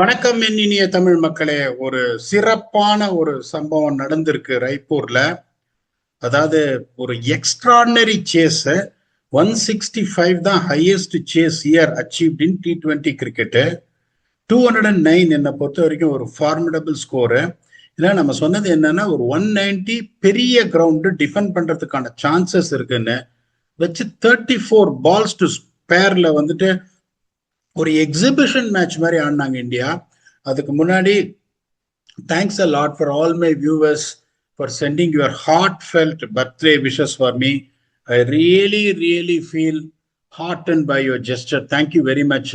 வணக்கம் என் இனிய தமிழ் மக்களே. ஒரு சிறப்பான ஒரு சம்பவம் நடந்திருக்கு ராய்ப்பூர்ல. அதாவது ஒரு எக்ஸ்ட்ராடினரி சேஸ். 165 தான் highest chase year achieved in T20 cricket. 209 என்னை பொறுத்த வரைக்கும் ஒரு ஃபார்மிடபிள் ஸ்கோரு. இல்லை, நம்ம சொன்னது என்னன்னா ஒரு 190 பெரிய கிரவுண்டு டிஃபெண்ட் பண்றதுக்கான சான்சஸ் இருக்குன்னு வச்சு 34 பால்ஸ் டு ஸ்பேர்ல வந்துட்டு ஒரு எக்ஸிபிஷன் மேட்ச் மாதிரி ஆடினாங்க இந்தியா. அதுக்கு முன்னாடி thanks a lot for all my viewers for sending your heartfelt birthday wishes for me. I really feel heart and by your gesture. Thank you very much.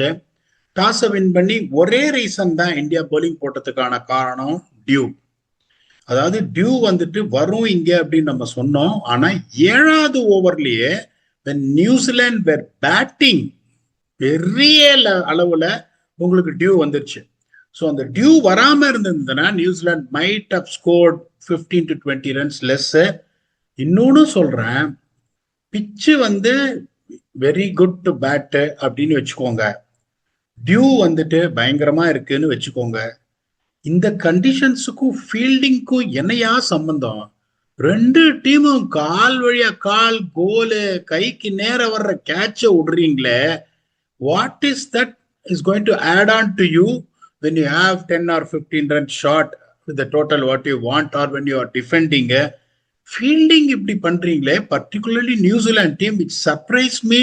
டாஸை win பண்ணி ஒரே reason தான் India polling போட்டதுக்கான காரணம் due. அதாவது due வந்துட்டு வரும் இங்க அப்படின்னு நம்ம சொன்னோம். ஆனா 7வது ஓவர்லயே நியூசிலாந்து வேர் பேட்டிங் பெரிய அளவுல உங்களுக்கு டியூ வந்துருச்சு. ஸோ அந்த டியூ வராம இருந்ததுன்னா New Zealand might have scored 15 to 20 runs less. இன்னொன்னு சொல்றேன், பிச்சு வந்து வெரி குட் டு பேட் அப்படின்னு வச்சுக்கோங்க, டியூ வந்துட்டு பயங்கரமா இருக்குன்னு வச்சுக்கோங்க. இந்த கண்டிஷன்ஸுக்கும் ஃபீல்டிங்க்கும் என்னையா சம்பந்தம்? ரெண்டு டீமும் கால் வழியா கால் கோலு கைக்கு நேர வர்ற கேட்ச விடுறீங்களே. What is that is going to add on to you when you have 10 or 15 run shot with the total what you want, or when you are defending fielding இப்படி பண்றீங்களே, particularly New Zealand team, which surprised me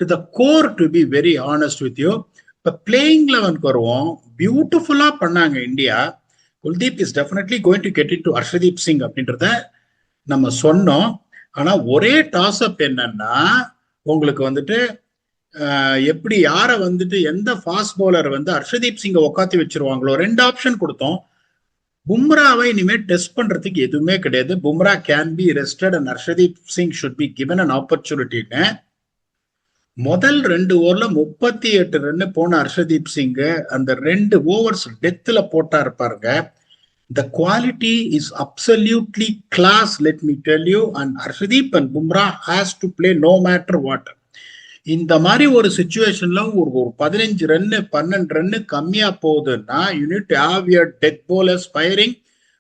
to the core to be very honest with you. இப்போ playing 11 வருவோம், பியூட்டிஃபுல்லா பண்ணாங்க India. Kuldeep is definitely going to get in to Harshdeep Singh அப்படின்றத நம்ம சொன்னோம். ஆனா ஒரே டாஸ் அப் என்னன்னா, உங்களுக்கு வந்துட்டு எப்படி யாரை வந்துட்டு எந்த ஃபாஸ்ட் பவுலர் வந்து ஹர்ஷதீப் சிங்கை உட்காத்தி வச்சிருவாங்களோ, 2 ஆப்ஷன் கொடுத்தோம். பும்ராவை இனிமேல் டெஸ்ட் பண்றதுக்கு எதுவுமே கிடையாது. Bumrah can be rested and Harshdeep Singh should be given an ஆப்பர்ச்சுனிட்டின்னு முதல் 2 ஓவர்ல 38 ரன் போன ஹர்ஷதீப் சிங் அந்த 2 ஓவர்ஸ் டெத்ல போட்டா இருப்பாருங்க. The quality is absolutely class, let me tell you, and Harshdeep and Bumrah has to play no matter what. இந்த மாதிரி ஒரு சிச்சுவேஷன்ல ஒரு 15 ரன்னு 12 ரன்னு கம்மியா போகுதுன்னா, you need to have your death bowlers firing,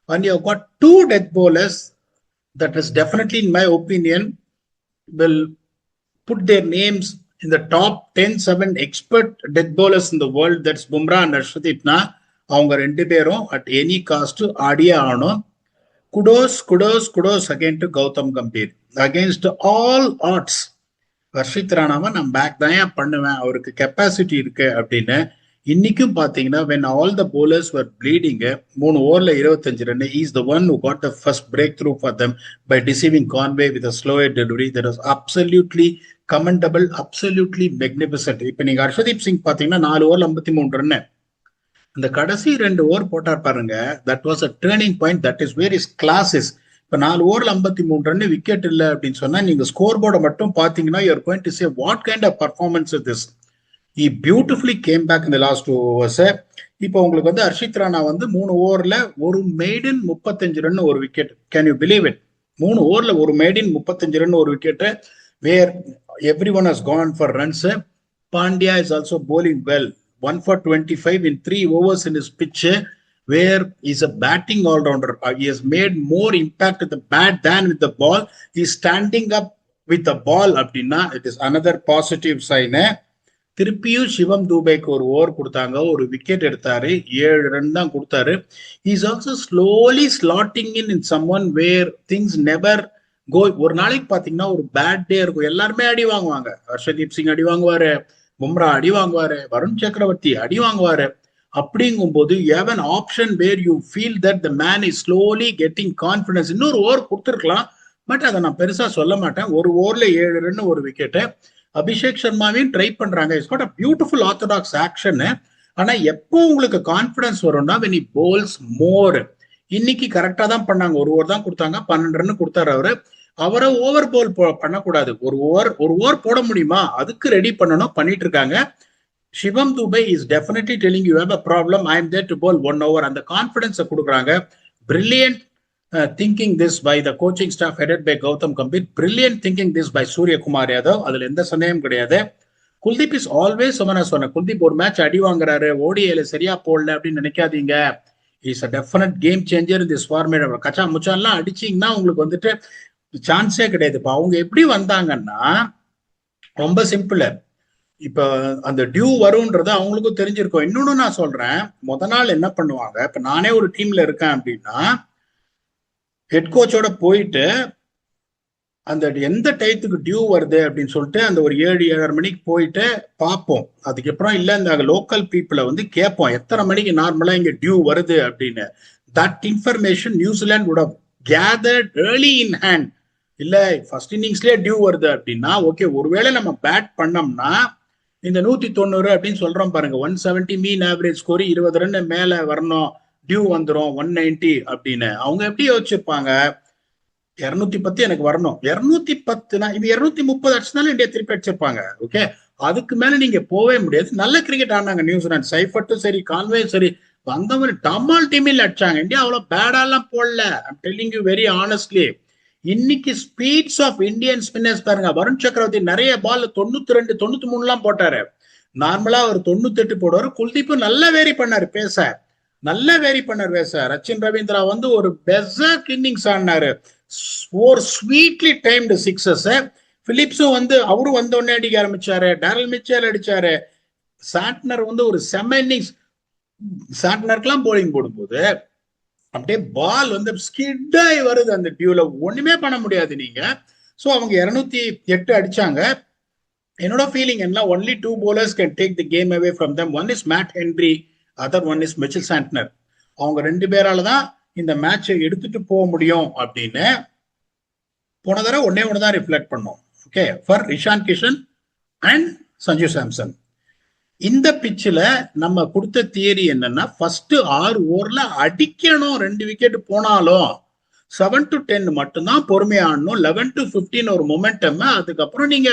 and you have got 2 death bowlers that is definitely, in my opinion, will put their names in the top 10-7 expert death bowlers in the world. That's Bumrah and Harshdeep. அவங்க 2 பேரும் at any cost ஆடியே ஆகணும். Kudos again to Gautam Gambhir. Against all odds Harshit ராணாவை நான் back தான் பண்ணுவேன், அவருக்கு capacity இருக்கு அப்படின்னு. இன்னைக்கும் பாத்தீங்கன்னா when all the bowlers were bleeding, 3 ஓவர்ல 25 run, he is the one who got the first breakthrough for them by deceiving Conway with a slow delivery that was absolutely commendable, absolutely magnificent. இப்ப நீங்க ஹர்ஷதீப் சிங் பாத்தீங்கன்னா 4 ஓவர்ல 53 run, அந்த கடைசி 2 over போட்டார் பாருங்க, that was a turning point. That is where is class is. இப்ப 4 ஓவர்ல 53 ரன் விக்கெட் இல்லை அப்படின்னு சொன்னா, நீங்க ஸ்கோர் போர்டை மட்டும் பாத்தீங்கன்னா you are going to say what kind of performance is this. He beautifully came back in the last 2 overs. இப்போ உங்களுக்கு வந்து ஹர்ஷித் ராணா வந்து 3 ஓவர்ல ஒரு மெய்டன் 35 ரன் ஒரு wicket. Can you believe it? 3 ஓவர்ல ஒரு மெய்டன் 35 ரன் ஒரு wicket, where every one has gone for runs. Pandya is also bowling well, 1 for 25 in 3 overs in his pitch, where he's a batting all-rounder. He has made more impact with the bat than with the ball. He's standing up with the ball அப்படின்னா it is another positive sign. திருப்பியும் சிவம் தூபைக்கு ஒரு over கொடுத்தாங்க, ஒரு wicket எடுத்தாரு, 7 run தான் கொடுத்தாரு. He's also slowly slotting in someone where things never go. ஒரு நாளைக்கு பாத்தீங்கன்னா ஒரு பேட் டே இருக்கும், எல்லாருமே அடி வாங்குவாங்க. ஹர்ஷதீப் சிங் அடி வாங்குவாரு, பும்ரா அடி வாங்குவாரு, வருண் சக்கரவர்த்தி அடி வாங்குவாரு. அப்படிங்கும் போது you have an option where you feel that the man is slowly getting confidence. இன்னொரு ஓவர் கொடுத்துருக்கலாம், பட் அதை நான் பெருசா சொல்ல மாட்டேன். ஒரு ஓவர்ல 7 ரன் ஒரு விக்கெட். அபிஷேக் சர்மாவையும் ட்ரை பண்றாங்க, it's got a beautiful orthodox action. ஆனா எப்போ உங்களுக்கு கான்பிடன்ஸ் வரும்னா when he bowls more. இன்னைக்கு கரெக்டா தான் பண்ணாங்க, ஒரு ஓவர் தான் கொடுத்தாங்க, 12 ரன் கொடுத்தாரு. அவரை ஓவர் போல் பண்ணக்கூடாது. ஒரு ஓவர் போட முடியுமா, அதுக்கு ரெடி பண்ணணும், பண்ணிட்டு இருக்காங்க. Shivam Dube is definitely telling you have a problem, I am there to bowl 1 over. அந்த கான்பிடன்ஸை கொடுக்குறாங்க. Brilliant thinking this by the coaching staff headed by Gautam Gambhir. Brilliant thinking this by Suryakumar Yadav. அதுல எந்த சந்தேகம் கிடையாது. குல்தீப் இஸ் ஆல்வேஸ் சொன்னேன், குல்தீப் ஒரு மேட்ச் அடி வாங்குறாரு, ஓடிஐல சரியா போடல அப்படின்னு நினைக்காதீங்க. Is a definite game changer in this format. கச்சா முச்சான்லாம் அடிச்சீங்கன்னா உங்களுக்கு வந்துட்டு சான்ஸே கிடையாது. இப்ப அவங்க எப்படி வந்தாங்கன்னா ரொம்ப சிம்பிள். இப்ப அந்த டியூ வரும்ன்றது அவங்களுக்கும் தெரிஞ்சிருக்கும். இன்னொன்னு நான் சொல்றேன், முத நாள் என்ன பண்ணுவாங்க, இப்ப நானே ஒரு டீம்ல இருக்கேன் அப்படின்னா ஹெட் கோச்சோட போயிட்டு அந்த எந்த டயத்துக்கு டியூ வருது அப்படின்னு சொல்லிட்டு அந்த ஒரு 7-7:30 மணிக்கு போயிட்டு பார்ப்போம். அதுக்கப்புறம் இல்ல இந்த லோக்கல் பீப்புளை வந்து கேட்போம் எத்தனை மணிக்கு நார்மலா இங்க டியூ வருது அப்படின்னு. That information New Zealand would have gathered early in hand. இல்ல ஃபர்ஸ்ட் இன்னிங்ஸ்லயே டியூ வருது அப்படின்னா ஓகே, ஒருவேளை நம்ம பேட் பண்ணோம்னா இந்த 190 அப்படின்னு சொல்றோம் பாருங்க, 170 மீன் ஆவரேஜ் ஸ்கோர், 20 ரன் மேல வரணும், டியூ வந்துடும் 190 அப்படின்னு. அவங்க எப்படி யோசிச்சிருப்பாங்க, 210 எனக்கு வரணும், 210 இது 230 அடிச்சதாலும் இந்தியா திருப்பி அடிச்சிருப்பாங்க. ஓகே, அதுக்கு மேல நீங்க போவே முடியாது. நல்ல கிரிக்கெட் ஆனாங்க நியூசிலாந்து, சைஃபர்ட்டும் சரி கான்வேயும் சரி வந்தவங்க டமால் டீமில் அடிச்சாங்க. இந்தியா அவ்வளவு பேடாலாம் போடல. I'm telling you very honestly. இன்னைக்கு ஸ்பீட்ஸ் ஆஃப் இந்தியன் ஸ்பின்னர்ஸ் பாருங்க, வருண் சக்கரவர்த்தி நிறைய பால் 92 93 எல்லாம் போட்டாரு. நார்மலா ஒரு 98 போடுவாரு. குல்தீப் நல்லா வேரி பண்ணாரு பேச, நல்லா வேரி பண்ணார் பேச. ரச்சின் ரவீந்திரா வந்து ஒரு பெஸ்ட் இன்னிங்ஸ் ஆடினாரு, ஒரு ஸ்வீட்லி டைம்டு சிக்ஸஸ். பிலிப்ஸும் வந்து அவரும் வந்த உடனே அடிக்க ஆரம்பிச்சாரு, டேரல் மிச்சல் அடிச்சாரு. சாட்னர் வந்து ஒரு செம இன்னிங்ஸ். சாட்னருக்குலாம் போலிங் போடும்போது அப்படியே பால் வந்து ஸ்கிட்டாய் வருது அந்த டியூல, ஒண்ணுமே பண்ண முடியாது நீங்க. ஸோ அவங்க 208 அடிச்சாங்க. என்னோட ஃபீலிங் என்ன, only 2 bowlers can take the game away from them. One is Matt Henry, other one is Mitchell Santner. அவங்க 2 பேரால தான் இந்த மேட்சை எடுத்துட்டு போக முடியும் அப்படின்னு போன தடவை ஒண்ணே தான் ரிஃப்ளெக்ட் பண்ணோம். Okay, for Ishan Kishan and Sanju Samson. இந்த பிச்சில் நம்ம கொடுத்த தியரி என்னன்னா, ஃபர்ஸ்ட் 6 ஓவர்ல அடிக்கணும், 2 விக்கெட் போனாலும் 7 to 10 மட்டும்தான் பொறுமையா ஆடணும். 11 to 15 ஒரு மொமெண்டம், அதுக்கப்புறம் நீங்க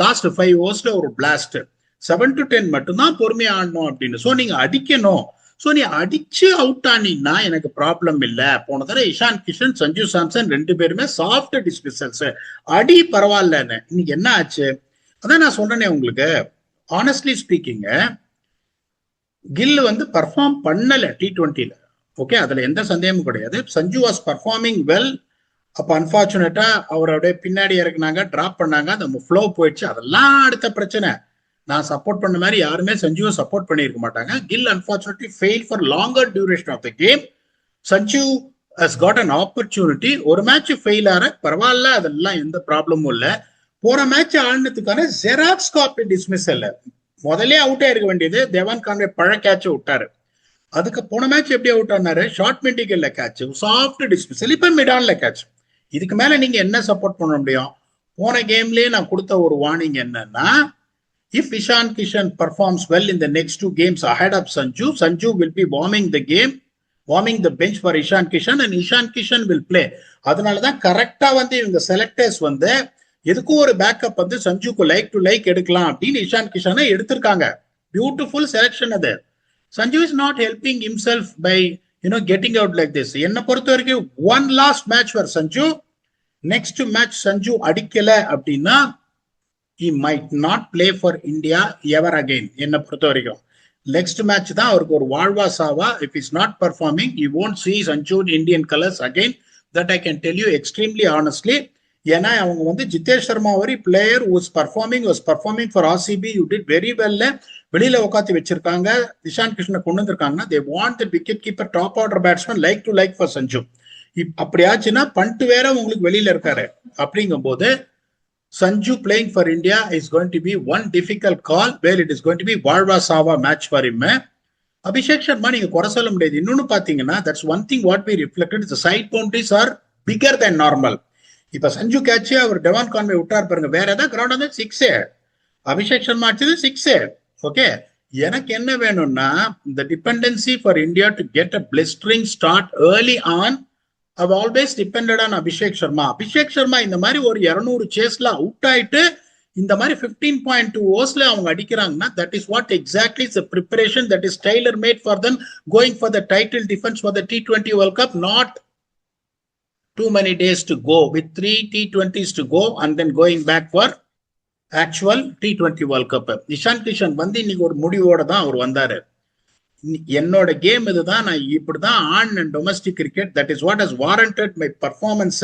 லாஸ்ட் 5 ஓவர்ஸ்ல ஒரு பிளாஸ்ட். 7 to 10 மட்டும்தான் பொறுமையா ஆடணும் அப்படின்னு. ஸோ நீங்க அடிக்கணும். ஸோ நீ அடிச்சு அவுட் ஆனீங்கன்னா எனக்கு ப்ராப்ளம் இல்லை. போன தடவை இஷான் கிஷன் சஞ்சு சாம்சன் 2 பேருமே சாஃப்ட் டிஸ்மிசல்ஸ், அடி பரவாயில்லன்னு. இன்னைக்கு என்ன ஆச்சு, அதான் நான் சொல்றேனே உங்களுக்கு. ஆனஸ்ட்லி ஸ்பீக்கிங், கில் வந்து பர்ஃபார்ம் பண்ணல T20ல. ஓகே, அதுல எந்த சந்தேகமும் கிடையாது. Sanju was performing well. அப்ப அன்பார்ச்சுனேட்டா அவருடைய பின்னாடி இறக்குனாங்க, டிராப் பண்ணாங்க, அந்த ஃப்ளோ போயிடுச்சு. அதெல்லாம் அடுத்த பிரச்சனை. நான் சப்போர்ட் பண்ண மாதிரி யாருமே சஞ்சுவை சப்போர்ட் பண்ணியிருக்க மாட்டாங்க. Gill unfortunately fail for longer duration of the game. Sanju has got an opportunity. ஒரு மேட்ச் ஃபெயில் ஆற பரவாயில்ல, அதெல்லாம் எந்த ப்ராப்ளமும் இல்லை. போற மேட்ச் ஆடினதுக்கான ஜெராக்ஸ் காப்பி டிஸ்மிஸல், முதலே அவுட் ஆயிருக்க வேண்டியது. தேவான் கான்வே பழ கேட்ச் விட்டாரு. அதுக்கு போன மேட்ச் எப்படி அவுட் ஆனாரு, ஷார்ட் மெண்டிகல்ல கேட்ச், சாஃப்ட் டிஸ்மிஸல், இப்ப மிடான்ல கேட்ச். இதுக்கு மேல நீங்க என்ன சப்போர்ட் பண்ண முடியும்? போன கேம்லயே நான் கொடுத்த ஒரு வார்னிங் என்னன்னா, if Ishan Kishan performs well in the next 2 games ahead of Sanju, Sanju will be warming the bench for Ishan Kishan and Ishan Kishan will play. அதனாலதான் கரெக்டா வந்து இவங்க செலக்டர்ஸ் வந்து எதுக்கும் ஒரு பேக்கப் வந்து சஞ்சுக்கு லைக் டு லைக் எடுக்கலாம் அப்படின்னு இஷான் கிஷனை எடுத்திருக்காங்க. பியூட்டிஃபுல் செலக்ஷன் அது. Sanju is not helping himself by getting out like this. என்னை பொறுத்த வரைக்கும் one last match for Sanju. Next match Sanju அடிக்கல அப்படின்னா he might not play for India ever again. என்னை பொறுத்த வரைக்கும் நெக்ஸ்ட் மேட்ச் தான் அவருக்கு ஒரு வாழ்வா சாவா. If he's not performing, you won't see Sanju in Indian colors again. That I can tell you extremely honestly. ஏன்னா அவங்க வந்து ஜிதேஷ் சர்மா வரி player was performing for RCB. You did very well. வெளியில உட்காந்து வச்சிருக்காங்க. இஷான் கிஷனை கொண்டு வந்திருக்காங்கன்னா they want the wicket keeper, top order batsman like to like for Sanju. அப்படியாச்சுன்னா பண்ட் வேற உங்களுக்கு வெளியில இருக்காரு. அப்படிங்கும் போது Sanju playing for India is going to be one difficult call where it is going to be வாழ்வா சாவா match for him. Abhishek Sharma நீங்க குறை சொல்ல முடியாது. இன்னொன்னு பாத்தீங்கன்னா that's one thing what we reflected, the side boundaries are bigger than normal. இப்ப Sanju catch அவர் Devon Conway விட்டார் பாருங்க, வேற ஏதாவது கிரவுண்ட் வந்து 6. அபிஷேக் சர்மா அடிச்சது 6. ஓகே, எனக்கு என்ன வேணும்னா the dependency for India to get a blistering start early on. I've always depended on Abhishek Sharma. Abhishek Sharma இந்த மாதிரி ஒரு 200 சேஸ்ல அவுட் ஆயிட்டு இந்த மாதிரி 15.2 ஓவர்ஸ்ல அவங்க அடிக்கிறாங்கன்னா that is what exactly is the preparation that is tailor made for them going for the title defense for the T20 World Cup. Not too many days to go with 3 T20s to go and then going back for actual T20 world cup. Ishan Kishan வந்து இன்னைக்கு ஒரு முடிவோட தான் அவர் வந்தாரு. என்னோட game இதுதான், நான் இப்படிதான் on and domestic cricket, that is what has warranted my performance,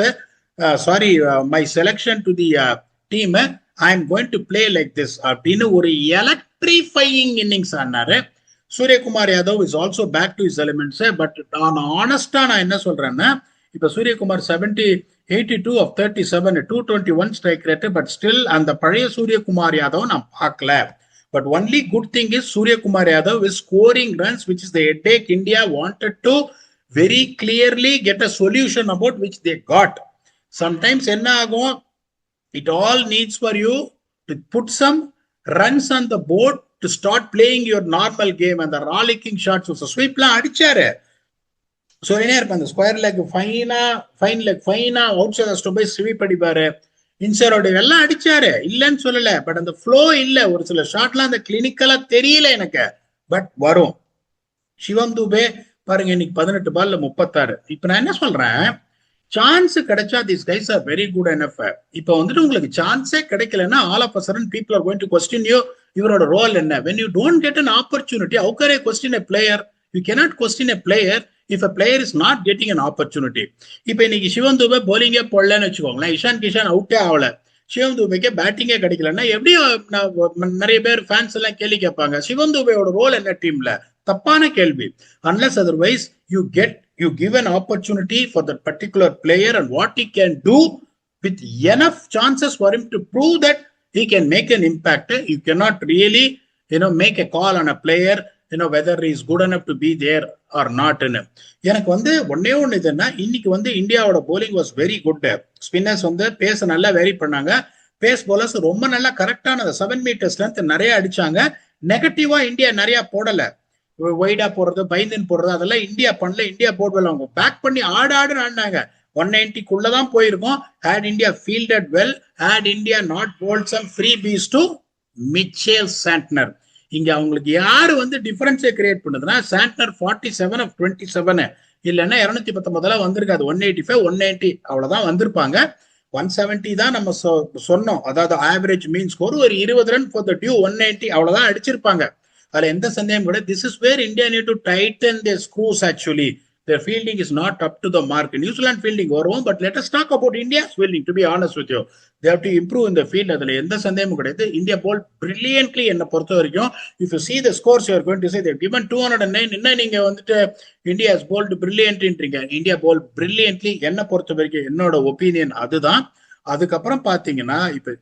sorry my selection to the team, I am going to play like this அப்படின்னு ஒரு எலக்ட்ரிஃபையிங் இன்னிங்ஸ் ஆனாரு. Suryakumar Yadav is also back to his elements. But நான் ஆனஸ்டா நான் என்ன சொல்றேன்னா, இப்ப Suryakumar 82 of 37, 221 strike rate. But still அந்த பழைய சூரியகுமார் யாதவ் நான் பார்க்கல. But only good thing is Surya Kumar Yadav is scoring runs, which is the headache India wanted to very clearly get a solution about, which they got. Sometimes enna agum, it all needs for you to put some runs on the board to start playing your normal game. And the rollicking shots was a sweep la adicharu. So என்ன இருப்ப அந்த square leg fine leg ஃபைனா outside ஸ்டோ போய் sweep அடிப்பாரு, இன்சரோட எல்லாம் அடிச்சாரு, இல்லன்னு சொல்லல. பட் அந்த ஃப்ளோ இல்ல, ஒரு சில ஷாட்லாம் அந்த கிளினிக்கலா தெரியல எனக்கு, பட் வரும். சிவம் தூபே பாருங்க இன்னைக்கு 18 பால்ல 36. இப்ப நான் என்ன சொல்றேன், சான்ஸ் கிடைச்சா this guys are very good enough. இப்ப வந்துட்டு உங்களுக்கு சான்ஸே கிடைக்கலன்னா all of a sudden people are going to question you, இவரோட ரோல் என்ன. when you don't get an opportunity, how can I question a player? You cannot question a player if a player is not getting an opportunity. இப்ப இன்னைக்கு சிவம் தூபே போலிங்கே போடலன்னு வச்சுக்கோங்களேன், இஷான் கிஷான் அவுட்டே ஆகல, சிவம் தூபேக்கே பேட்டிங்கே கிடைக்கலன்னா எப்படி நிறைய பேர் ஃபேன்ஸ் எல்லாம் கேள்வி கேட்பாங்க, சிவம் தூபேயோட ரோல் என்ன டீம்ல? தப்பான கேள்வி. unless otherwise you give an opportunity for that particular player and what he can do with enough chances for him to prove that he can make an impact. You cannot really make a call on a player whether he is good enough to be there or not. எனக்கு வந்து ஒன்னே ஒண்ணு இதுன்னா, இன்னைக்கு வந்து இந்தியாவோட bowling was very good. Spinners வந்து base நல்லா வேரி பண்ணாங்க, பேஸ் bowlers ரொம்ப நல்லா கரெக்டான 7 மீட்டர்ஸ் லென்த் நிறைய அடிச்சாங்க. நெகட்டிவா இந்தியா நிறைய போடல, வைடா போடுறது பைந்தன் போடுறது அதெல்லாம் இந்தியா பண்ணல. இந்தியா போர்ட்வெல் அவங்க பேக் பண்ணி ஆடினாங்க. 190 போயிருக்கும். had India fielded well, had India not bowled some freebies to Mitchell Santner. இங்க அவங்களுக்கு யாரு வந்து டிஃபரன்ஸை கிரியேட் பண்ணுதுன்னா, சாண்ட்னர் 47 of 27, இல்லைன்னா 219 வந்திருக்காது. 185 190 அவ்வளவுதான் வந்திருப்பாங்க. 170 தான் நம்ம சொன்னோம், அதாவது ஆவரேஜ் மீன் ஸ்கோர். ஒரு 20 ரன் ஃபார் த டியூ 190 அவ்வளவுதான் அடிச்சிருப்பாங்க. அதுல எந்த சந்தேகம் கூட. This is where India need to tighten their screws actually. Their fielding is not up to the mark. New Zealand fielding வரும், but let us talk about India's fielding. To be honest with you, they have to improve in the field. அதுல எந்த சந்தேகமும் கிடையாது. India bowled brilliantly என்ன பொறுத்த வரைக்கும். If you see the scores, you are going to say they have given 209. என்ன நீங்க வந்துட்டு India has bowled brilliantlyன்றீங்க. India bowled brilliantly என்ன பொறுத்த வரைக்கும் என்னோட ஒப்பீனியன் அதுதான். அதுக்கப்புறம் பாத்தீங்கன்னா, இப்ப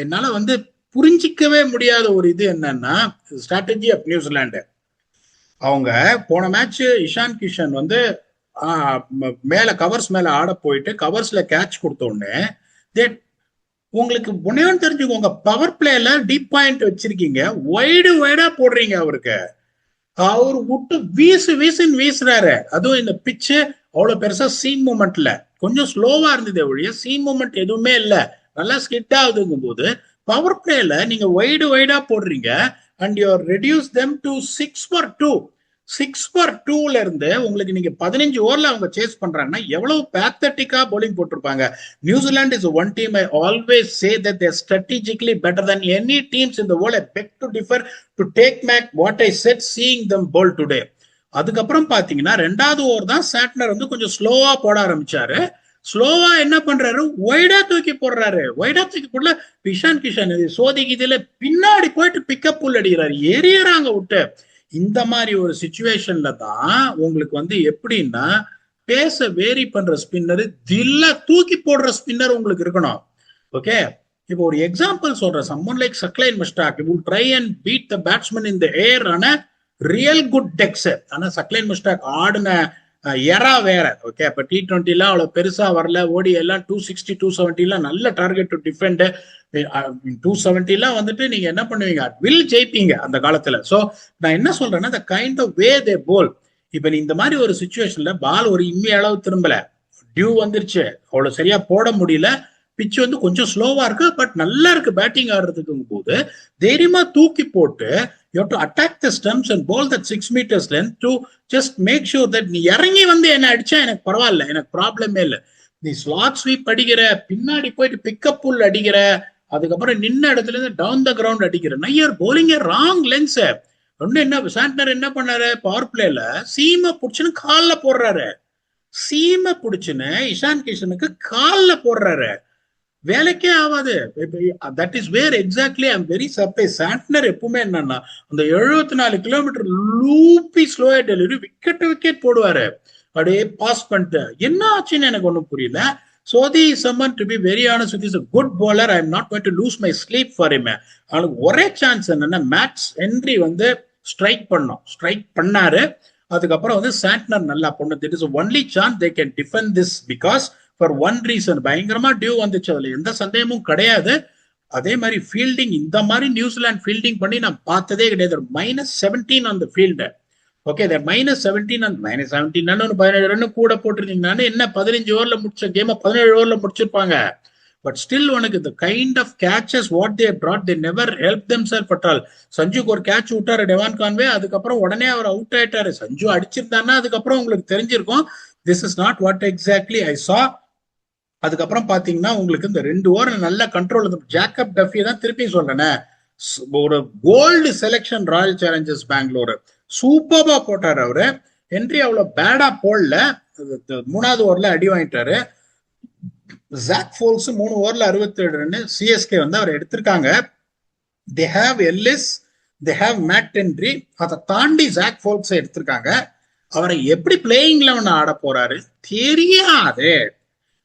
என்னால வந்து புரிஞ்சிக்கவே முடியாத ஒரு இது என்னன்னா, ஸ்ட்ராட்டஜி ஆஃப் நியூசிலாந்து. அவங்க போன மேட்ச் இஷான் கிஷன் வந்து மேல கவர்ஸ் மேல ஆட போயிட்டு கவர்ஸ்ல கேட்ச் கொடுத்த உடனே உங்களுக்கு ஒன்னேன்னு தெரிஞ்சுக்கோங்க, பவர் பிளேல டீப் பாயிண்ட் வச்சிருக்கீங்க, வைடா போடுறீங்க. அவருக்கு அவர் விட்டு வீசுன்னு வீசுறாரு. அதுவும் இந்த பிச்சு அவ்வளவு பெருசா சீம் மூமெண்ட்ல கொஞ்சம் ஸ்லோவா இருந்தது ஒழிய சீம் மூமெண்ட் எதுவுமே இல்ல, நல்லா ஸ்கிட் ஆகுதுங்கும் போது பவர் பிளேல நீங்க வைடா போடுறீங்க. and you reduce them to 6 for 2. 6 for 2ல இருந்து உங்களுக்கு நீங்க 15 ஓவர்ல அவங்க சேஸ் பண்றாங்கன்னா எவ்வளவு பேத்தட்டிக்கா bowling போட்டிருப்பாங்க. New Zealand is one team I always say that they are strategically better than any teams in the world. I beg to differ to take back what I said seeing them bowl today. அதுக்கப்புறம் பாத்தீங்கன்னா 2வது over தான் Santner வந்து கொஞ்சம் ஸ்லோவா போட ஆரம்பிச்சாரு. ஸ்லோவா என்ன பண்றாரு, வைடா தூக்கி போடுறாரு. வைடா தூக்கி போடல இஷான் கிஷன் சோதிக்கு இதுல பின்னாடி போயிட்டு பிக்கப் புல் அடிக்கிறாரு, எரியறாங்க விட்டு. இந்த மாதிரி ஒரு சிச்சுவேஷன்ல தான் உங்களுக்கு வந்து எப்படின்னா, பேச வேரி பண்ற ஸ்பின்னர், தில்ல தூக்கி போடுற ஸ்பின்னர் உங்களுக்கு இருக்கணும். ஓகே, இப்போ ஒரு எக்ஸாம்பிள் சொல்றேன். someone like Saqlain Mushtaq will try and beat the batsman in the air on a real good decks. ஆனா Saqlain Mushtaq ஆடுன எரா வேற. ஓகே, அப்ப T20 எல்லாம் அவ்வளவு பெருசா வரல. ஓடி எல்லாம் 260 270 எல்லாம் நல்ல டார்கெட் டு டிஃபெண்ட். 270 எல்லாம் வந்துட்டு நீங்க என்ன பண்ணுவீங்க, வில் ஜெயிப்பீங்க அந்த காலத்துல. சோ நான் என்ன சொல்றேன்னா, the kind of way they bowl. இப்ப நீ இந்த மாதிரி ஒரு சிச்சுவேஷன்ல பால் ஒரு இம்மி அளவு திரும்பல, டியூ வந்துருச்சு, அவ்வளவு சரியா போட முடியல, பிச் வந்து கொஞ்சம் ஸ்லோவா இருக்கு, பட் நல்லா இருக்கு பேட்டிங் ஆடுறதுக்கு போது தைரியமா தூக்கி போட்டு you have to attack the stumps and bowl that 6 meters length to just make sure that நீ இறங்கி வந்து என்ன அடிச்சா எனக்கு பரவாயில்ல, எனக்கு ப்ராப்ளமே இல்லை. நீ ஸ்லாட் ஸ்வீப் அடிக்கிற, பின்னாடி போயிட்டு பிக்கப் புல் அடிக்கிற, அதுக்கப்புறம் நின்ன இடத்துல இருந்து டவுன் த கிரவுண்ட் அடிக்கிறேன். நையர் போலிங் ராங் லென்ஸ். ஒன்னு என்ன சாண்ட்னர் என்ன பண்ணாரு, பவர் பிளேல சீமை புடிச்சுன்னு கால்ல போடுறாரு. சீமை புடிச்சுன்னு இஷான் கிஷனுக்கு கால்ல போடுறாரு. வேலைக்கே ஆகாது. That is where exactly I am very surprise. Santner எப்பவுமே என்னன்னா அந்த 74 kilometre loopy slow delivery wicket போடுவாரு. அப்படியே பாஸ் பண்ணிட்டு என்ன ஆச்சுன்னு எனக்கு ஒன்றும் புரியல. சோதி someone to be very honest with you is a good bowler. I am not going to lose my sleep for him. அவனுக்கு ஒரே சான்ஸ் என்னன்னா மேட்ச் ஹென்றி வந்து ஸ்ட்ரைக் பண்ணாரு. அதுக்கப்புறம் வந்து சாண்ட்னர் நல்லா பண்ணு. That is only chance they can defend this because for one reason பயங்கரமா டியூ வந்துச்சு, அதுல எந்த சந்தேகமும் கிடையாது. அதே மாதிரி ஃபீல்டிங் இந்த மாதிரி நியூசிலாந்து ஃபீல்டிங் பண்ணி நான் பார்த்ததே கிடையாது. -17 on the field. Okay, -17 and -17 17 run கூட போட்டிருந்தீங்கன்னா என்ன 15 ஓவர்ல முடிச்ச கேம 17 ஓவர்ல முடிச்சிருப்பாங்க. பட் ஸ்டில் உனக்கு இந்த kind of catches what they brought they never help themselves at all. சஞ்சுக்கு ஒரு கேட்ச் விட்டாரு டெவான் கான்வே, அதுக்கப்புறம் உடனே அவர் அவுட் ஆயிட்டாரு. சஞ்சு அடிச்சிருந்தாருன்னா அதுக்கப்புறம் உங்களுக்கு தெரிஞ்சிருக்கும் this is not what exactly I சா. அதுக்கப்புறம் பாத்தீங்கன்னா உங்களுக்கு இந்த 2 ஓவர் நல்ல கண்ட்ரோல். ஜேக்கப் டஃபி தான் திருப்பி சொல்றேன், ஒரு gold selection Royal Challengers Bangalore சூப்பர்பா போட்டாரு அவரு. ஹென்றி அவ்வளவு பேடா போடல. 3வது ஓவர்ல அடி வாங்கிட்டாரு. ஜாக் ஃபோல்ஸ் 3 ஓவர்ல 67 ரன். சிஎஸ்கே வந்து அவர் எடுத்திருக்காங்க. They have Ellis, they have Matt Henry, அதை தாண்டி ஜாக் ஃபோல்ஸ் எடுத்திருக்காங்க. அவரை எப்படி பிளேயிங் 11 ஆட போறாரு தெரியாது.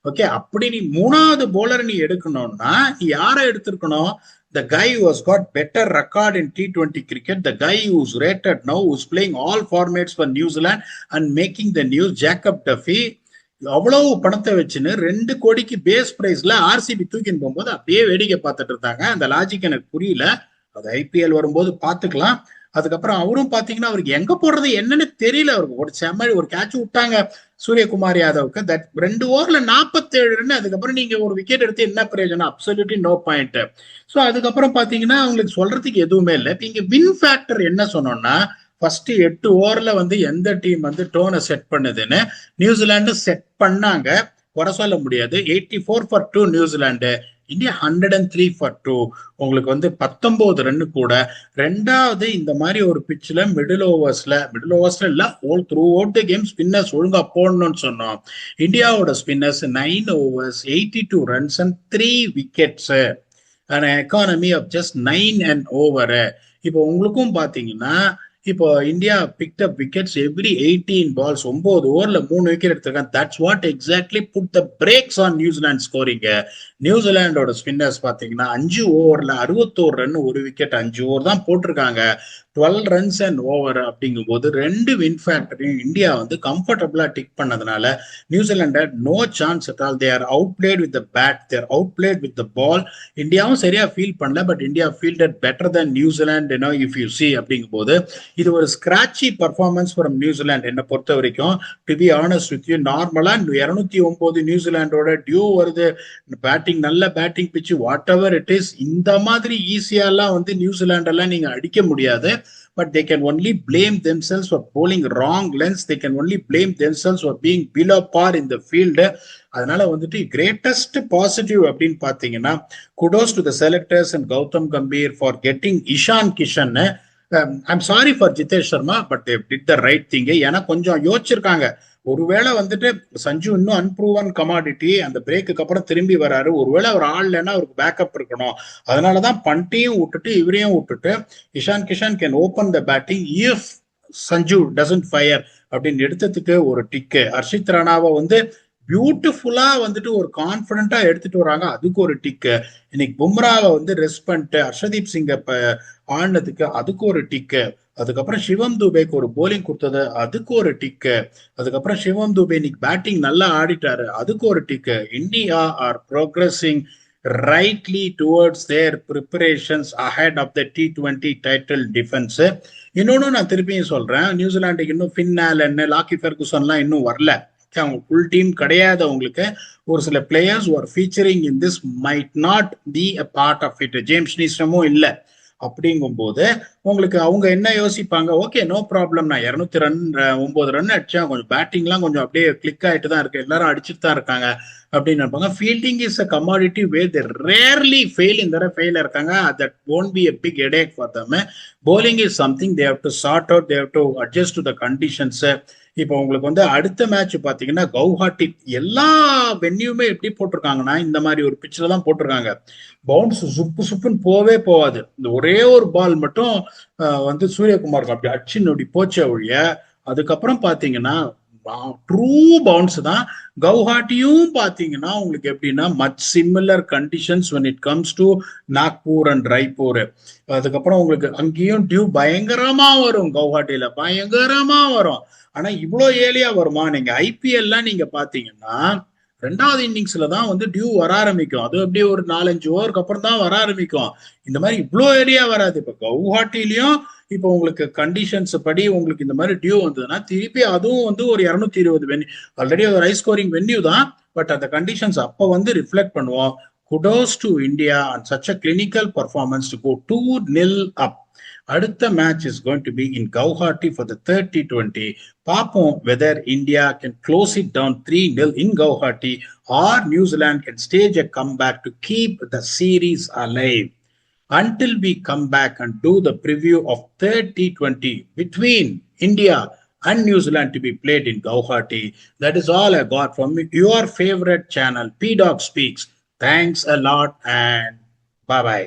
ஓகே, அப்படி நீ 3வது போலர் நீ எடுக்கணும்னா நீ யாரை எடுத்திருக்கணும்? The guy who has got better record in T20 cricket, the guy who's rated now, who's playing all formats for New Zealand and making the news, Jacob Duffy. அவ்வளவு பணத்தை வச்சுன்னு 2 கோடிக்கு பேஸ் பிரைஸ்ல ஆர்சிபி தூக்கின்னு போகும்போது அப்படியே வேடிக்கை பார்த்துட்டு இருந்தாங்க. அந்த லாஜிக் எனக்கு புரியல. அது ஐபிஎல் வரும்போது பாத்துக்கலாம். அதுக்கப்புறம் அவரும் பாத்தீங்கன்னா அவருக்கு எங்க போடுறது என்னன்னு தெரியல. அவருக்கு ஒரு செம்ம ஒரு கேட்ச் விட்டாங்க சூரியகுமார் யாதவுக்கு. தட் 2 ஓவர்ல 47 ரன். அதுக்கப்புறம் நீங்க ஒரு விக்கெட் எடுத்து என்ன பிரயோஜனம்? Absolutely no point. ஸோ அதுக்கப்புறம் பாத்தீங்கன்னா அவங்களுக்கு சொல்றதுக்கு எதுவுமே இல்லை. இப்ப இங்க வின் ஃபேக்டர் என்ன சொன்னோம்னா, ஃபர்ஸ்ட் 8 ஓவர்ல வந்து எந்த டீம் வந்து டோனை செட் பண்ணுதுன்னு நியூசிலாந்து செட் பண்ணாங்க, குறை சொல்ல முடியாது. 84 for 2 நியூசிலாந்து, இந்தியா 103 for 2. உங்களுக்கு வந்து 19 ரன் கூட. 2வது இந்த மாதிரி ஒரு பிட்ச்ல மிடில் ஓவர்ஸ்ல இல்ல whole through out the game spinners ஒழுங்கா போடணும்னு சொன்னோம். இந்தியாவோட spinners 9 overs 82 runs and 3 wickets, an economy of just 9 and over. இப்போ உங்களுக்கும் பாத்தீங்கன்னா இப்போ India picked up wickets every 18 balls. 9 ஓவர்ல 3 விக்கெட் எடுத்திருக்காங்க. That's what exactly put the brakes on New Zealand scoring. நியூசிலாண்டோட ஸ்பின்னர்ஸ் பாத்தீங்கன்னா 5 ஓவர்ல 61 ரன், 1 விக்கெட். 5 ஓவர் தான் போட்டிருக்காங்க. 12 runs and over அப்படிங்கும் போது 2 வின் ஃபேக்டரையும் இந்தியா வந்து கம்ஃபர்டபுளா டிக் பண்ணதுனால New Zealand no chance at all. They are outplayed with the bat, they are outplayed with the ball. இந்தியாவும் சரியா ஃபீல் பண்ணல, but India fielded better than New Zealand, if you see. அப்படிங்கும் போது இது ஒரு ஸ்கிராச்சி பர்ஃபார்மன்ஸ் ஃப்ரம் நியூசிலாந்து என்னை பொறுத்த வரைக்கும். To be honest with you, நார்மலா 209 நியூசிலாண்டோட டியூ வருது, பேட்டிங் நல்ல batting pitch, what ever it is. இந்த மாதிரி ஈஸியாலாம் வந்து நியூசிலாண்டெல்லாம் நீங்க அடிக்க முடியாது. But they can only blame themselves for bowling wrong lengths. They can only blame themselves for being below par in the field. அதனால வந்துட்டு கிரேட்டஸ்ட் பாசிட்டிவ் அப்படின்னு பாத்தீங்கன்னா kudos to the selectors and Gautam Gambhir for getting Ishan Kishan. I'm sorry for Jitesh Sharma, but they did the right thing. ஏன்னா கொஞ்சம் யோசிச்சிருக்காங்க. ஒருவேளை வந்துட்டு சஞ்சு இன்னும் அன்ப்ரூவன் commodity, அந்த பிரேக்கு அப்புறம் திரும்பி வராரு, ஒருவேளை அவர் ஆடலைன்னா அவருக்கு பேக்கப் இருக்கணும். அதனாலதான் பண்டையும் விட்டுட்டு இவரையும் விட்டுட்டு Ishan Kishan can open the batting if Sanju doesn't fire அப்படின்னு எடுத்ததுக்கு ஒரு டிக்கு. ஹர்ஷித் ராணாவை வந்து பியூட்டிஃபுல்லா வந்துட்டு ஒரு கான்பிடண்டா எடுத்துட்டு வராங்க, அதுக்கு ஒரு டிக்கு. இன்னைக்கு பும்ராவை வந்து ரெஸ்ட் பண்ணிட்டு ஹர்ஷதீப் சிங்கை ஆடினதுக்கு அதுக்கு ஒரு டிக்கு. அதுக்கப்புறம் சிவம் துபேக்கு ஒரு போலிங் கொடுத்தது, அதுக்கு ஒரு டிக்கு. அதுக்கப்புறம் சிவம் துபே இன்னைக்கு பேட்டிங் நல்லா ஆடிட்டாரு, அதுக்கு ஒரு tick. India are progressing rightly towards their preparations ahead of the T20 title defense. இன்னொன்னு நான் திருப்பியும் சொல்றேன், நியூசிலாண்டுக்கு இன்னும் ஃபின்னாலன், லாக்கி ஃபெர்குசன்லாம் இன்னும் வரல. அவங்க ஃபுல் டீம் கிடையாது. அவங்களுக்கு ஒரு சில players are featuring in this might not be a part of it. James நீஸ்டமும் இல்லை. அப்படிங்கும்போது உங்களுக்கு அவங்க என்ன யோசிப்பாங்க, ஓகே நோ ப்ராப்ளம், நான் 200 ரன் 9 ரன் அடிச்சேன், கொஞ்சம் பேட்டிங்லாம் கொஞ்சம் அப்படியே கிளிக் ஆகிட்டு தான் இருக்கு, எல்லாரும் அடிச்சுட்டு தான் இருக்காங்க அப்படின்னு நினைப்பாங்க. Fielding is a commodity way they rarely fail, இந்த தடவை ஃபெயில் இருக்காங்க, that won't be a big headache for them. bowling is something they have to sort out, they have to adjust to the conditions. இப்போ உங்களுக்கு வந்து அடுத்த match பாத்தீங்கன்னா கவுஹாட்டி, எல்லா வென்யூமே எப்படி போட்டிருக்காங்கன்னா இந்த மாதிரி ஒரு பிச்சில் தான் போட்டிருக்காங்க. பவுன்ஸ் சுப்பு சுப்புன்னு போவே போகாது, இந்த ஒரே ஒரு பால் மட்டும் வந்து சூரியகுமாருக்கு அப்படி அடிச்சு நொடி போச்சே ஒழிய, அதுக்கப்புறம் பாத்தீங்கன்னா ட்ரூ பவுன்ஸ் தான். கவுஹாட்டியும் பாத்தீங்கன்னா உங்களுக்கு எப்படின்னா much similar conditions when it comes to Nagpur and Raipur. அதுக்கப்புறம் உங்களுக்கு அங்கேயும் டியூ பயங்கரமா வரும், கவுஹாட்டியில பயங்கரமா வரும். ஆனா இவ்வளோ ஏலியா வருமா? நீங்க ஐபிஎல்லாம் நீங்க பாத்தீங்கன்னா 2வது இன்னிங்ஸ்ல தான் வந்து டியூ வர ஆரம்பிக்கும், அது அப்படியே ஒரு 4-5 ஓவருக்கு அப்புறம் தான் வர ஆரம்பிக்கும். இந்த மாதிரி இவ்வளோ ஏரியா வராது. இப்ப கவுஹாட்டிலையும் இப்போ உங்களுக்கு கண்டிஷன்ஸ் படி உங்களுக்கு இந்த மாதிரி டியூ வந்ததுன்னா திருப்பி அதுவும் வந்து ஒரு 220 வென்யூ, ஆல்ரெடி ஒரு ஹை ஸ்கோரிங் வென்யூ தான், பட் அந்த கண்டிஷன்ஸ் அப்போ வந்து ரிஃப்ளெக்ட் பண்ணுவோம். Kudos to India and such a clinical performance to go 2-0 up. அடுத்த match is going to be in Guwahati for the 30-20. பார்ப்போம் whether India can close it down 3-0 in Guwahati or New Zealand can stage a comeback to keep the series alive. Until we come back and do the preview of 30-20 between India and New Zealand to be played in Guwahati. That is all I got from your favorite channel, P Dog Speaks. Thanks a lot and bye bye.